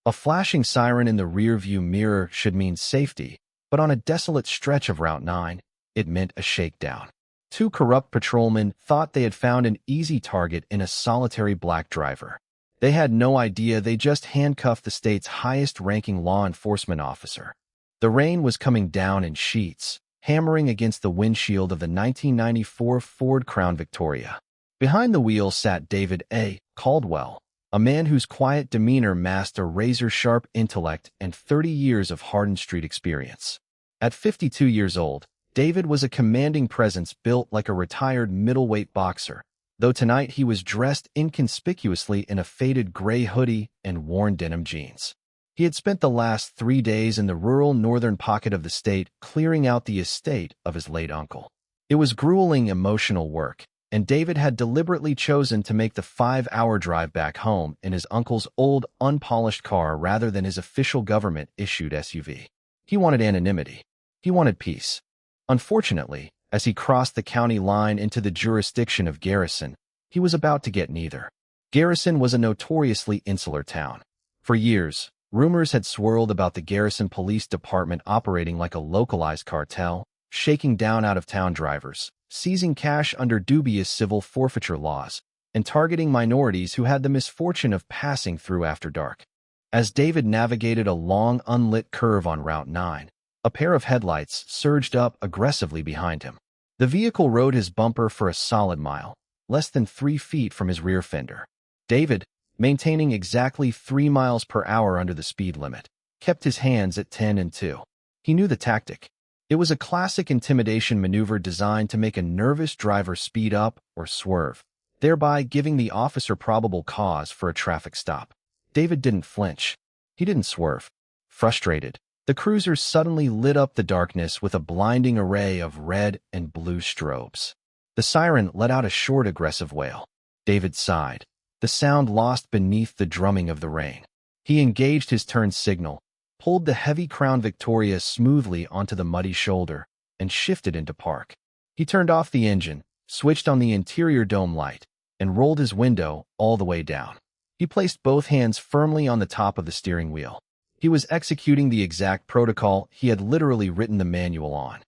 A flashing siren in the rearview mirror should mean safety, but on a desolate stretch of Route 9, it meant a shakedown. Two corrupt patrolmen thought they had found an easy target in a solitary black driver. They had no idea they just handcuffed the state's highest-ranking law enforcement officer. The rain was coming down in sheets, hammering against the windshield of the 1994 Ford Crown Victoria. Behind the wheel sat David A. Caldwell, a man whose quiet demeanor masked a razor-sharp intellect and 30 years of hardened street experience. At 52 years old, David was a commanding presence built like a retired middleweight boxer, though tonight he was dressed inconspicuously in a faded gray hoodie and worn denim jeans. He had spent the last 3 days in the rural northern pocket of the state clearing out the estate of his late uncle. It was grueling emotional work, and David had deliberately chosen to make the 5-hour drive back home in his uncle's old, unpolished car rather than his official government-issued SUV. He wanted anonymity. He wanted peace. Unfortunately, as he crossed the county line into the jurisdiction of Garrison, he was about to get neither. Garrison was a notoriously insular town. For years, rumors had swirled about the Garrison Police Department operating like a localized cartel, shaking down out-of-town drivers, seizing cash under dubious civil forfeiture laws, and targeting minorities who had the misfortune of passing through after dark. As David navigated a long, unlit curve on Route 9, a pair of headlights surged up aggressively behind him. The vehicle rode his bumper for a solid mile, less than 3 feet from his rear fender. David, maintaining exactly 3 miles per hour under the speed limit, kept his hands at 10 and 2. He knew the tactic. It was a classic intimidation maneuver designed to make a nervous driver speed up or swerve, thereby giving the officer probable cause for a traffic stop. David didn't flinch. He didn't swerve. Frustrated, the cruiser suddenly lit up the darkness with a blinding array of red and blue strobes. The siren let out a short, aggressive wail. David sighed, the sound lost beneath the drumming of the rain. He engaged his turn signal, pulled the heavy Crown Victoria smoothly onto the muddy shoulder, and shifted into park. He turned off the engine, switched on the interior dome light, and rolled his window all the way down. He placed both hands firmly on the top of the steering wheel. He was executing the exact protocol he had literally written the manual on.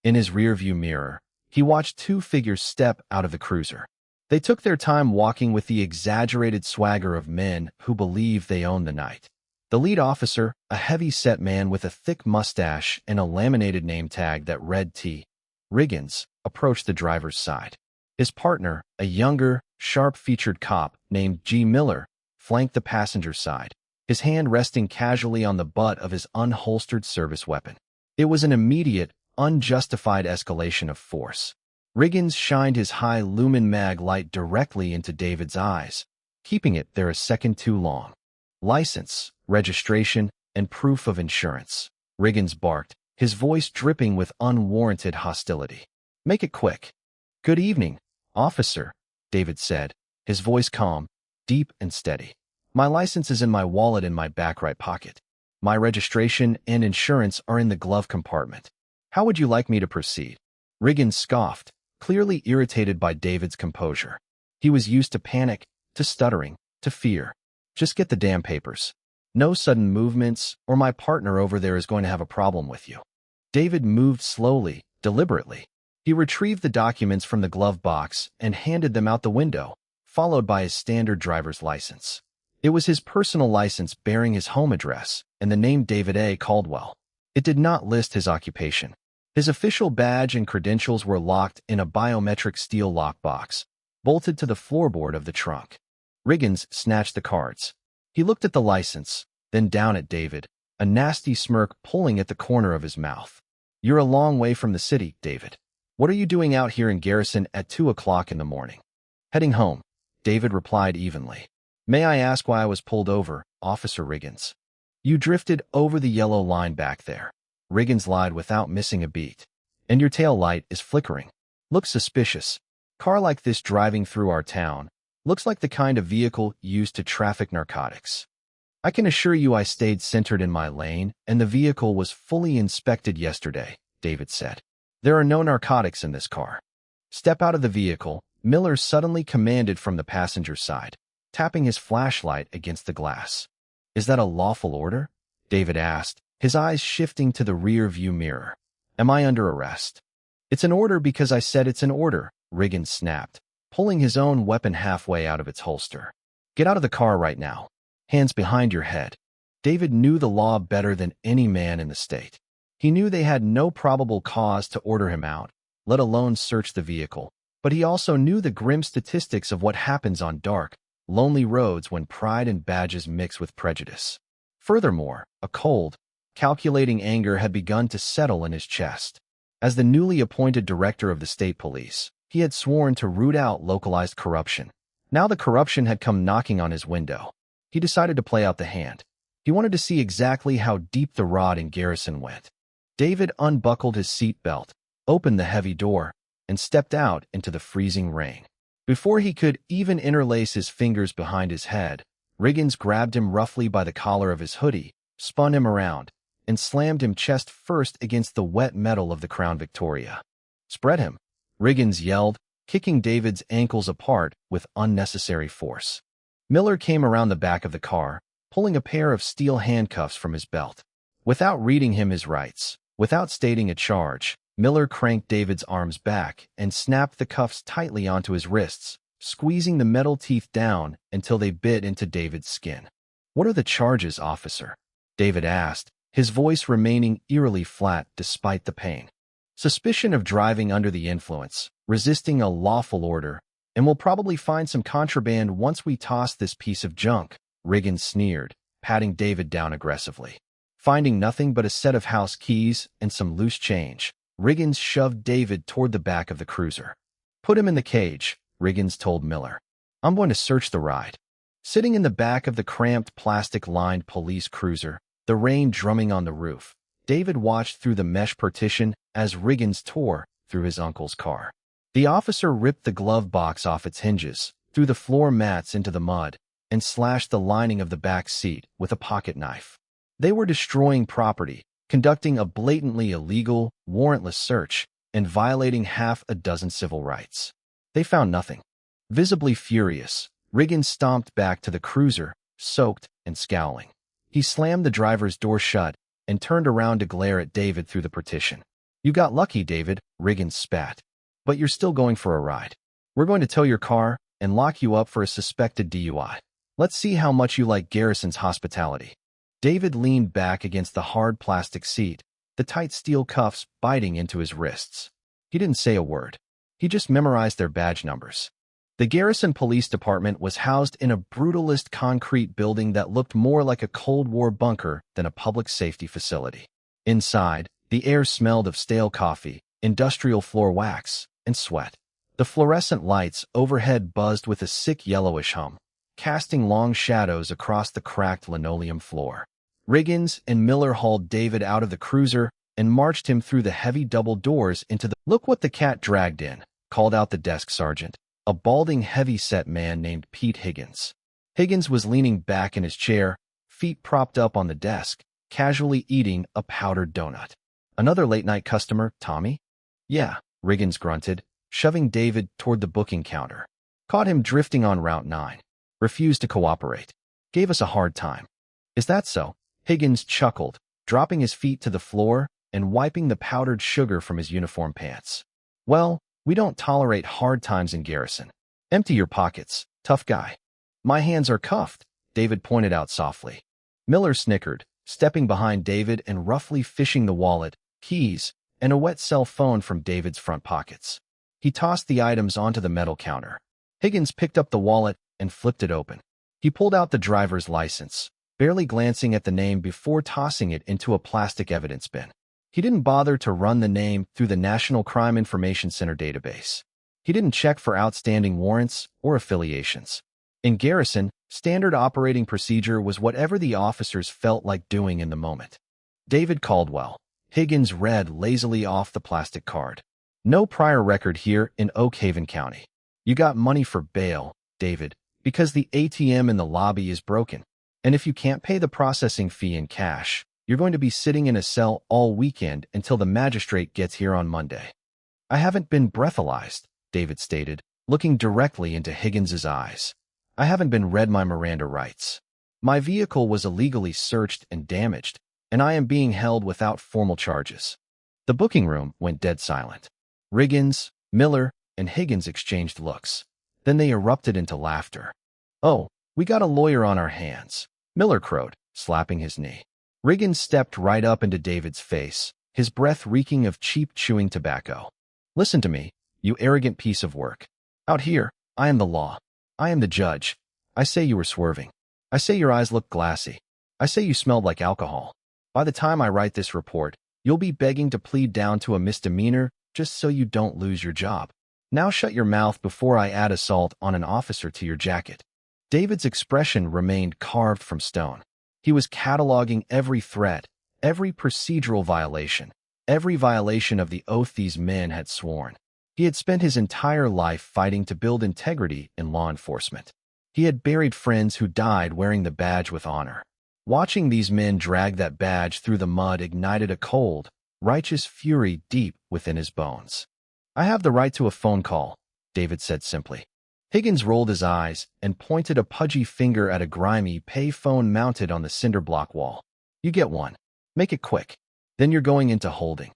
In his rearview mirror, he watched 2 figures step out of the cruiser. They took their time walking with the exaggerated swagger of men who believe they own the night. The lead officer, a heavy-set man with a thick mustache and a laminated name tag that read T. Riggins, approached the driver's side. His partner, a younger, sharp-featured cop named G. Miller, flanked the passenger side, his hand resting casually on the butt of his unholstered service weapon. It was an immediate, unjustified escalation of force. Riggins shined his high-lumen mag light directly into David's eyes, keeping it there a second too long. License, registration, and proof of insurance, Riggins barked, his voice dripping with unwarranted hostility. Make it quick. Good evening, officer, David said, his voice calm, deep and steady. My license is in my wallet in my back right pocket. My registration and insurance are in the glove compartment. How would you like me to proceed? Riggins scoffed, clearly irritated by David's composure. He was used to panic, to stuttering, to fear. Just get the damn papers. No sudden movements, or my partner over there is going to have a problem with you. David moved slowly, deliberately. He retrieved the documents from the glove box and handed them out the window, followed by his standard driver's license. It was his personal license bearing his home address and the name David A. Caldwell. It did not list his occupation. His official badge and credentials were locked in a biometric steel lockbox, bolted to the floorboard of the trunk. Riggins snatched the cards. He looked at the license, then down at David, a nasty smirk pulling at the corner of his mouth. You're a long way from the city, David. What are you doing out here in Garrison at 2 o'clock in the morning? Heading home, David replied evenly. May I ask why I was pulled over, Officer Riggins? You drifted over the yellow line back there. Riggins lied without missing a beat. And your tail light is flickering. Looks suspicious. Car like this driving through our town. Looks like the kind of vehicle used to traffic narcotics. I can assure you I stayed centered in my lane, and the vehicle was fully inspected yesterday, David said. There are no narcotics in this car. Step out of the vehicle, Miller suddenly commanded from the passenger side, tapping his flashlight against the glass. Is that a lawful order? David asked, his eyes shifting to the rear-view mirror. Am I under arrest? It's an order because I said it's an order, Riggins snapped, pulling his own weapon halfway out of its holster. Get out of the car right now. Hands behind your head. David knew the law better than any man in the state. He knew they had no probable cause to order him out, let alone search the vehicle. But he also knew the grim statistics of what happens on dark, lonely roads when pride and badges mix with prejudice. Furthermore, a cold, calculating anger had begun to settle in his chest. As the newly appointed director of the state police, he had sworn to root out localized corruption. Now the corruption had come knocking on his window. He decided to play out the hand. He wanted to see exactly how deep the rod in Garrison went. David unbuckled his seat belt, opened the heavy door, and stepped out into the freezing rain. Before he could even interlace his fingers behind his head, Riggins grabbed him roughly by the collar of his hoodie, spun him around, and slammed him chest first against the wet metal of the Crown Victoria. Spread him, Riggins yelled, kicking David's ankles apart with unnecessary force. Miller came around the back of the car, pulling a pair of steel handcuffs from his belt. Without reading him his rights, without stating a charge, Miller cranked David's arms back and snapped the cuffs tightly onto his wrists, squeezing the metal teeth down until they bit into David's skin. What are the charges, officer? David asked, his voice remaining eerily flat despite the pain. Suspicion of driving under the influence, resisting a lawful order, and we'll probably find some contraband once we toss this piece of junk, Riggins sneered, patting David down aggressively. Finding nothing but a set of house keys and some loose change, Riggins shoved David toward the back of the cruiser. Put him in the cage, Riggins told Miller. I'm going to search the ride. Sitting in the back of the cramped plastic-lined police cruiser, the rain drumming on the roof, David watched through the mesh partition as Riggins tore through his uncle's car. The officer ripped the glove box off its hinges, threw the floor mats into the mud, and slashed the lining of the back seat with a pocket knife. They were destroying property, conducting a blatantly illegal, warrantless search, and violating half a dozen civil rights. They found nothing. Visibly furious, Riggins stomped back to the cruiser, soaked and scowling. He slammed the driver's door shut and turned around to glare at David through the partition. You got lucky, David, Riggins spat. But you're still going for a ride. We're going to tow your car and lock you up for a suspected DUI. Let's see how much you like Garrison's hospitality. David leaned back against the hard plastic seat, the tight steel cuffs biting into his wrists. He didn't say a word. He just memorized their badge numbers. The Garrison Police Department was housed in a brutalist concrete building that looked more like a Cold War bunker than a public safety facility. Inside, the air smelled of stale coffee, industrial floor wax, and sweat. The fluorescent lights overhead buzzed with a sick yellowish hum, casting long shadows across the cracked linoleum floor. Riggins and Miller hauled David out of the cruiser and marched him through the heavy double doors into the— Look what the cat dragged in, called out the desk sergeant, a balding heavy-set man named Pete Higgins. Higgins was leaning back in his chair, feet propped up on the desk, casually eating a powdered donut. Another late-night customer, Tommy? Yeah, Riggins grunted, shoving David toward the booking counter. Caught him drifting on Route 9. Refused to cooperate. Gave us a hard time. Is that so? Higgins chuckled, dropping his feet to the floor and wiping the powdered sugar from his uniform pants. Well, we don't tolerate hard times in Garrison. Empty your pockets, tough guy. My hands are cuffed, David pointed out softly. Miller snickered, stepping behind David and roughly fishing the wallet, keys, and a wet cell phone from David's front pockets. He tossed the items onto the metal counter. Higgins picked up the wallet and flipped it open. He pulled out the driver's license, barely glancing at the name before tossing it into a plastic evidence bin. He didn't bother to run the name through the National Crime Information Center database. He didn't check for outstanding warrants or affiliations. In Garrison, standard operating procedure was whatever the officers felt like doing in the moment. David Caldwell. Higgins read lazily off the plastic card. No prior record here in Oak Haven County. You got money for bail, David, because the ATM in the lobby is broken. And if you can't pay the processing fee in cash, you're going to be sitting in a cell all weekend until the magistrate gets here on Monday. I haven't been breathalyzed, David stated, looking directly into Higgins's eyes. I haven't been read my Miranda rights. My vehicle was illegally searched and damaged, and I am being held without formal charges. The booking room went dead silent. Riggins, Miller, and Higgins exchanged looks. Then they erupted into laughter. "Oh, we got a lawyer on our hands," Miller crowed, slapping his knee. Riggins stepped right up into David's face, his breath reeking of cheap chewing tobacco. "Listen to me, you arrogant piece of work. Out here, I am the law. I am the judge. I say you were swerving. I say your eyes looked glassy. I say you smelled like alcohol. By the time I write this report, you'll be begging to plead down to a misdemeanor just so you don't lose your job. Now shut your mouth before I add assault on an officer to your jacket." David's expression remained carved from stone. He was cataloging every threat, every procedural violation, every violation of the oath these men had sworn. He had spent his entire life fighting to build integrity in law enforcement. He had buried friends who died wearing the badge with honor. Watching these men drag that badge through the mud ignited a cold, righteous fury deep within his bones. "I have the right to a phone call," David said simply. Higgins rolled his eyes and pointed a pudgy finger at a grimy pay-phone mounted on the cinder block wall. "You get one. Make it quick. Then you're going into holding."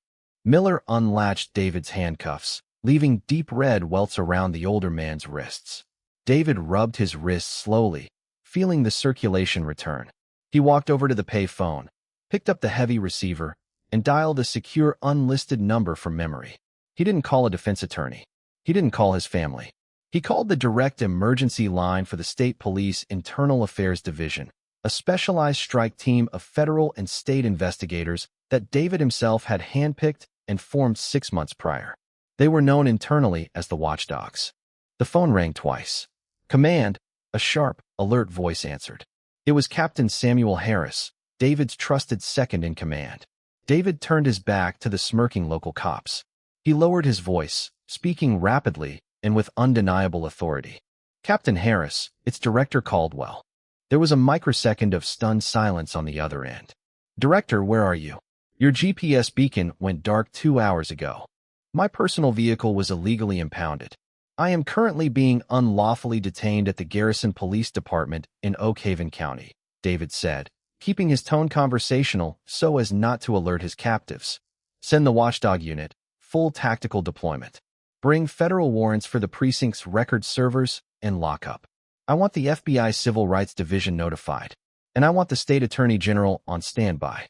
Miller unlatched David's handcuffs, leaving deep red welts around the older man's wrists. David rubbed his wrists slowly, feeling the circulation return. He walked over to the pay-phone, picked up the heavy receiver, and dialed a secure unlisted number from memory. He didn't call a defense attorney. He didn't call his family. He called the direct emergency line for the State Police Internal Affairs Division, a specialized strike team of federal and state investigators that David himself had handpicked and formed 6 months prior. They were known internally as the Watchdogs. The phone rang twice. "Command," a sharp, alert voice answered. It was Captain Samuel Harris, David's trusted second in command. David turned his back to the smirking local cops. He lowered his voice, speaking rapidly and with undeniable authority. "Captain Harris, it's Director Caldwell." There was a microsecond of stunned silence on the other end. "Director, where are you? Your GPS beacon went dark 2 hours ago. My personal vehicle was illegally impounded. I am currently being unlawfully detained at the Garrison Police Department in Oak Haven County," David said, keeping his tone conversational so as not to alert his captives. "Send the watchdog unit, full tactical deployment. Bring federal warrants for the precinct's record servers and lockup. I want the FBI Civil Rights Division notified, and I want the State Attorney General on standby."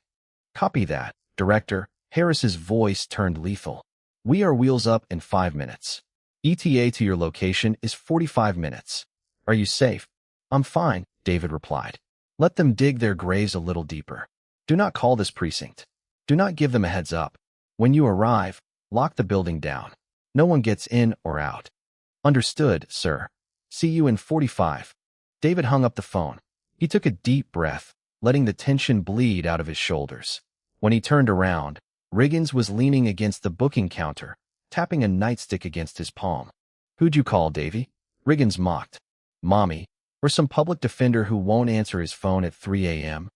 "Copy that, Director." Harris's voice turned lethal. "We are wheels up in 5 minutes. ETA to your location is 45 minutes. Are you safe?" "I'm fine," David replied. "Let them dig their graves a little deeper. Do not call this precinct. Do not give them a heads up. When you arrive, lock the building down. No one gets in or out." "Understood, sir. See you in 45. David hung up the phone. He took a deep breath, letting the tension bleed out of his shoulders. When he turned around, Riggins was leaning against the booking counter, tapping a nightstick against his palm. "Who'd you call, Davy?" Riggins mocked. "Mommy, or some public defender who won't answer his phone at 3 a.m.?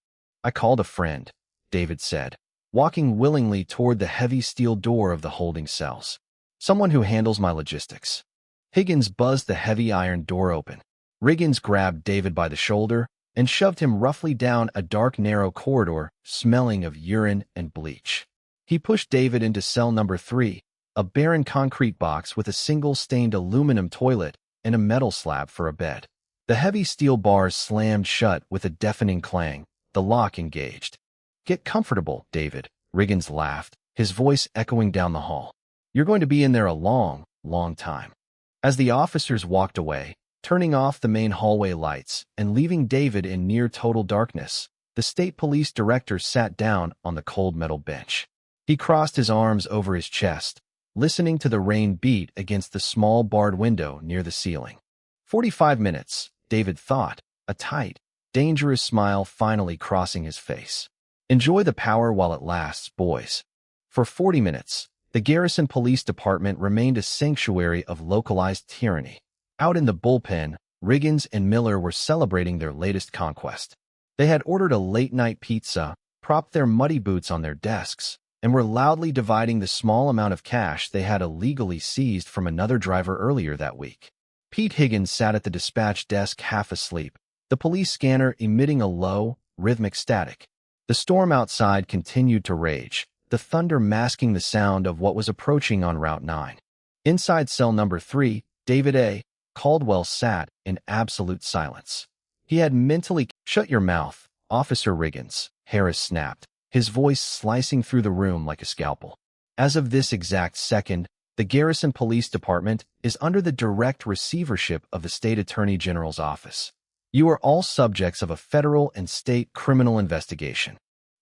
"I called a friend," David said, walking willingly toward the heavy steel door of the holding cells. "Someone who handles my logistics." Higgins buzzed the heavy iron door open. Riggins grabbed David by the shoulder and shoved him roughly down a dark, narrow corridor smelling of urine and bleach. He pushed David into cell number 3, a barren concrete box with a single stained aluminum toilet and a metal slab for a bed. The heavy steel bars slammed shut with a deafening clang, the lock engaged. "Get comfortable, David," Riggins laughed, his voice echoing down the hall. "You're going to be in there a long, long time." As the officers walked away, turning off the main hallway lights and leaving David in near total darkness, the state police director sat down on the cold metal bench. He crossed his arms over his chest, listening to the rain beat against the small barred window near the ceiling. 45 minutes, David thought, a tight, dangerous smile finally crossing his face. "Enjoy the power while it lasts, boys." For 40 minutes, the Garrison Police Department remained a sanctuary of localized tyranny. Out in the bullpen, Riggins and Miller were celebrating their latest conquest. They had ordered a late-night pizza, propped their muddy boots on their desks, and were loudly dividing the small amount of cash they had illegally seized from another driver earlier that week. Pete Higgins sat at the dispatch desk half asleep, the police scanner emitting a low, rhythmic static. The storm outside continued to rage, the thunder masking the sound of what was approaching on Route 9. Inside cell number 3, David A. Caldwell sat in absolute silence. He had mentally— "Shut your mouth, Officer Riggins," Harris snapped, his voice slicing through the room like a scalpel. As of this exact second, the Garrison Police Department is under the direct receivership of the State Attorney General's office. You are all subjects of a federal and state criminal investigation.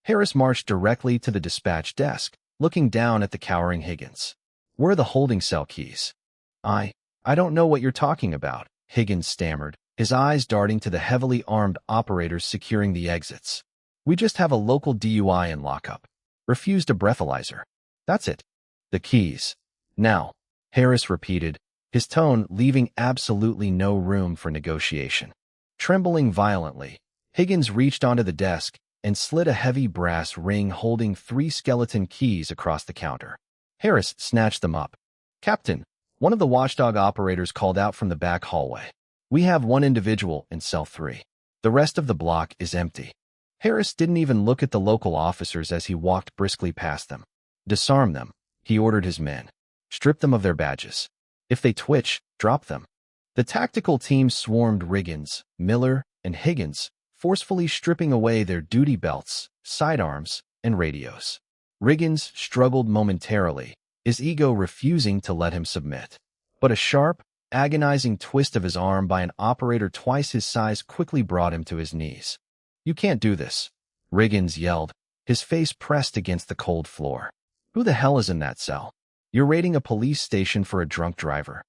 Harris marched directly to the dispatch desk, looking down at the cowering Higgins. "Where are the holding cell keys?" I don't know what you're talking about," Higgins stammered, his eyes darting to the heavily armed operators securing the exits. "We just have a local DUI in lockup. Refused a breathalyzer. That's it. The keys. Now," Harris repeated, his tone leaving absolutely no room for negotiation. Trembling violently, Higgins reached onto the desk and slid a heavy brass ring holding 3 skeleton keys across the counter. Harris snatched them up. "Captain," one of the watchdog operators called out from the back hallway. "We have one individual in cell 3. The rest of the block is empty." Harris didn't even look at the local officers as he walked briskly past them. "Disarm them," he ordered his men. "Strip them of their badges. If they twitch, drop them." The tactical team swarmed Riggins, Miller, and Higgins, forcefully stripping away their duty belts, sidearms, and radios. Riggins struggled momentarily, his ego refusing to let him submit. But a sharp, agonizing twist of his arm by an operator twice his size quickly brought him to his knees. "You can't do this," Riggins yelled, his face pressed against the cold floor. "Who the hell is in that cell? You're raiding a police station for a drunk driver."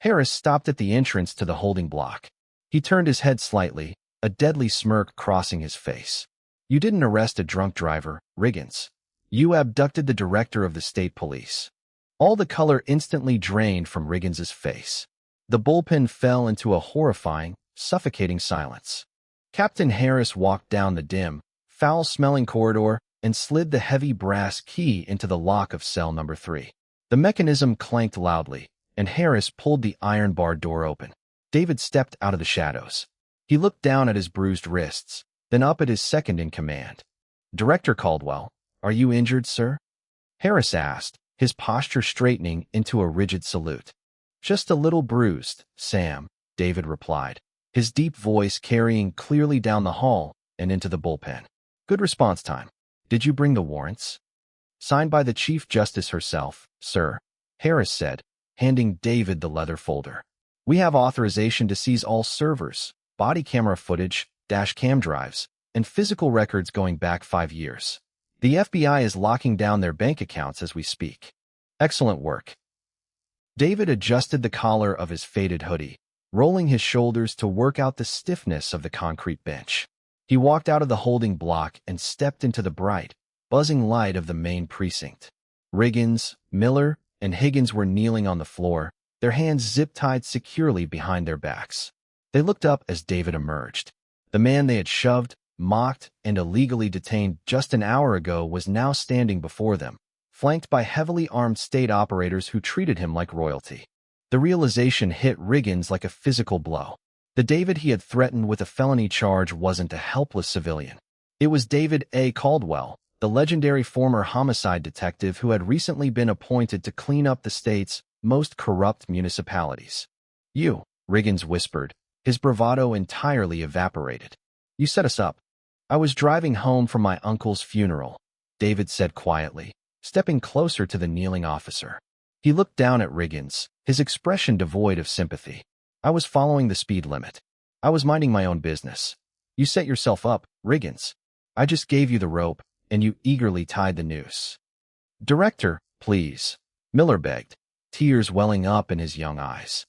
Harris stopped at the entrance to the holding block. He turned his head slightly, a deadly smirk crossing his face. "You didn't arrest a drunk driver, Riggins. You abducted the director of the state police." All the color instantly drained from Riggins's face. The bullpen fell into a horrifying, suffocating silence. Captain Harris walked down the dim, foul-smelling corridor and slid the heavy brass key into the lock of cell number 3. The mechanism clanked loudly, and Harris pulled the iron-barred door open. David stepped out of the shadows. He looked down at his bruised wrists, then up at his second-in-command. "Director Caldwell, are you injured, sir?" Harris asked, his posture straightening into a rigid salute. "Just a little bruised, Sam," David replied, his deep voice carrying clearly down the hall and into the bullpen. "Good response time. Did you bring the warrants?" "Signed by the Chief Justice herself, sir," Harris said, handing David the leather folder. "We have authorization to seize all servers, body camera footage, dash cam drives, and physical records going back 5 years. The FBI is locking down their bank accounts as we speak." "Excellent work." David adjusted the collar of his faded hoodie, rolling his shoulders to work out the stiffness of the concrete bench. He walked out of the holding block and stepped into the bright, buzzing light of the main precinct. Riggins, Miller, and Higgins were kneeling on the floor, their hands zip-tied securely behind their backs. They looked up as David emerged. The man they had shoved, mocked, and illegally detained just an hour ago was now standing before them, flanked by heavily armed state operators who treated him like royalty. The realization hit Riggins like a physical blow. The David he had threatened with a felony charge wasn't a helpless civilian. It was David A. Caldwell, the legendary former homicide detective who had recently been appointed to clean up the state's most corrupt municipalities. "You," Riggins whispered, his bravado entirely evaporated. "You set us up." "I was driving home from my uncle's funeral," David said quietly, stepping closer to the kneeling officer. He looked down at Riggins, his expression devoid of sympathy. "I was following the speed limit. I was minding my own business. You set yourself up, Riggins. I just gave you the rope, and you eagerly tied the noose." "Director, please," Miller begged, tears welling up in his young eyes.